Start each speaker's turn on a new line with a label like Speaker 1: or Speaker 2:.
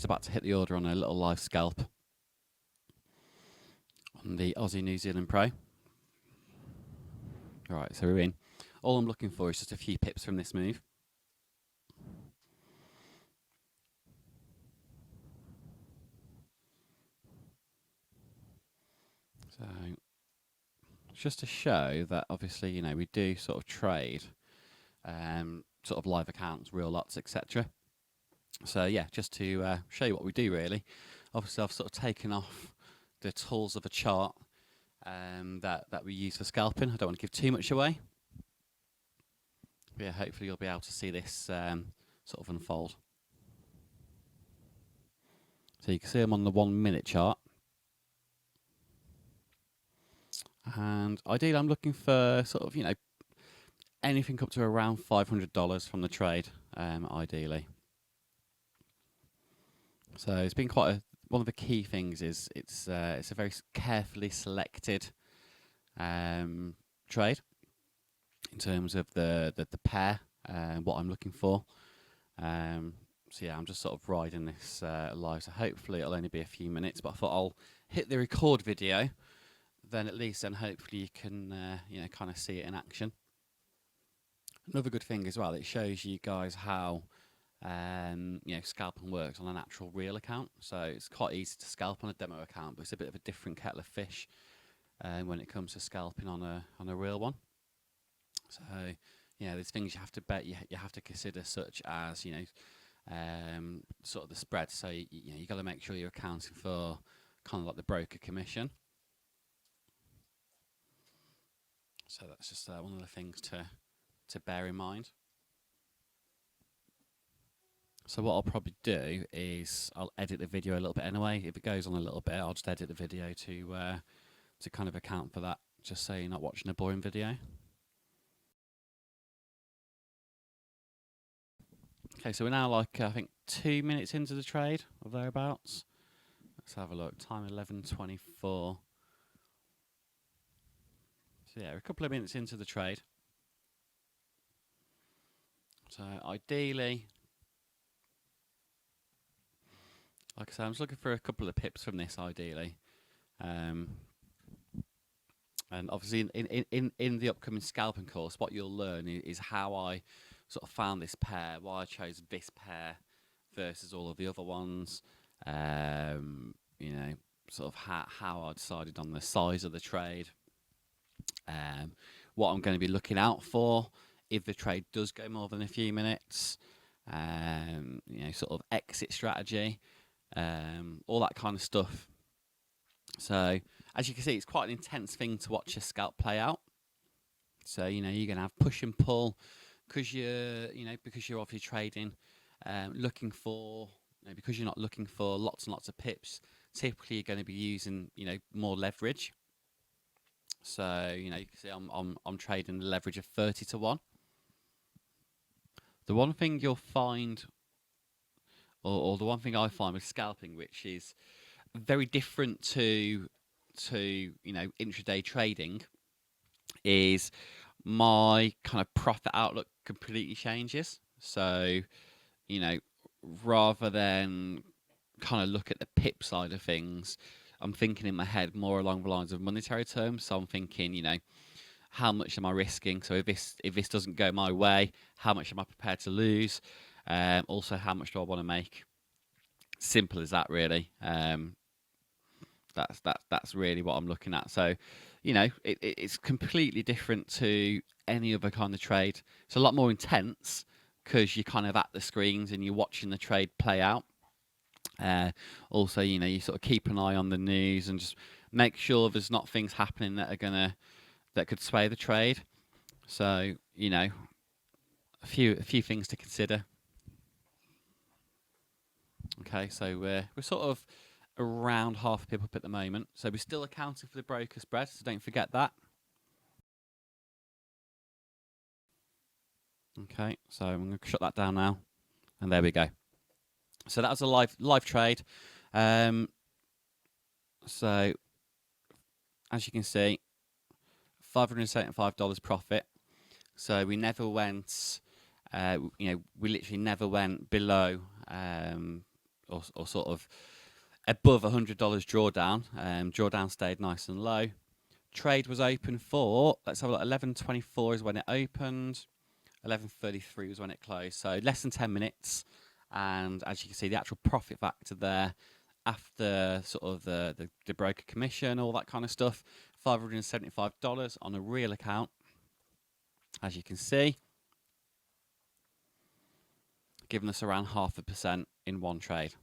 Speaker 1: just about to hit the order on a little live scalp on the Aussie New Zealand Pro. Alright, so we're in. All I'm looking for is just a few pips from this move. So, just to show that obviously, you know, we do sort of trade sort of live accounts, real lots, etc. So yeah, just to show you what we do really. Obviously I've sort of taken off the tools of a chart that we use for scalping. I don't want to give too much away. But yeah, hopefully you'll be able to see this sort of unfold. So you can see I'm on the 1 minute chart. And ideally I'm looking for sort of, you know, anything up to around $500 from the trade, ideally. So it's been quite one of the key things is it's a very carefully selected trade in terms of the pair, what I'm looking for. So yeah, I'm just sort of riding this live. So hopefully it'll only be a few minutes, but I thought I'll hit the record video. Then at least then hopefully you can you know, kind of see it in action. Another good thing as well, it shows you guys how you know, scalping works on an actual real account. So it's quite easy to scalp on a demo account, but it's a bit of a different kettle of fish when it comes to scalping on a real one. So you know, there's things you have to you have to consider, such as, you know, sort of the spread. So you know, you got to make sure you're accounting for kind of like the broker commission. So that's just one of the things to bear in mind. So what I'll probably do is I'll edit the video a little bit anyway. If it goes on a little bit, I'll just edit the video to kind of account for that, just so you're not watching a boring video. Okay, so we're now like I think 2 minutes into the trade or thereabouts. Let's have a look. Time 11:24. So yeah, we're a couple of minutes into the trade. So ideally, like I said, I'm just looking for a couple of pips from this ideally. And obviously in the upcoming scalping course, what you'll learn is how I sort of found this pair, why I chose this pair versus all of the other ones. You know, sort of how I decided on the size of the trade. What I'm going to be looking out for if the trade does go more than a few minutes. You know, sort of exit strategy, all that kind of stuff. So as you can see, it's quite an intense thing to watch a scalp play out. So you know, you're going to have push and pull because you're obviously trading, looking for, you know, because you're not looking for lots and lots of pips. Typically, you're going to be using, you know, more leverage. So you know, you can see I'm trading the leverage of 30 to 1. The one thing you'll find, or the one thing I find with scalping, which is very different to you know, intraday trading, is my kind of profit outlook completely changes. So you know, rather than kind of look at the pip side of things, I'm thinking in my head more along the lines of monetary terms. So I'm thinking, you know, how much am I risking? So if this doesn't go my way, how much am I prepared to lose? Also, how much do I want to make? Simple as that, really. That's really what I'm looking at. So, you know, it's completely different to any other kind of trade. It's a lot more intense because you're kind of at the screens and you're watching the trade play out. Also, you know, you sort of keep an eye on the news and just make sure there's not things happening that could sway the trade. So, you know, a few things to consider. Okay, so we're sort of around half a pip up at the moment. So we're still accounting for the broker spread, so don't forget that. Okay, so I'm going to shut that down now, and there we go. So that was a live trade. So as you can see, $575 profit. So we never went, you know, we literally never went below, or sort of above $100 drawdown. Drawdown stayed nice and low. Trade was open for, let's have a look, 11:24 is when it opened. 11:33 was when it closed. So less than 10 minutes. And as you can see, the actual profit factor there, after sort of the broker commission, all that kind of stuff, $575 on a real account, as you can see, giving us around 0.5% in one trade.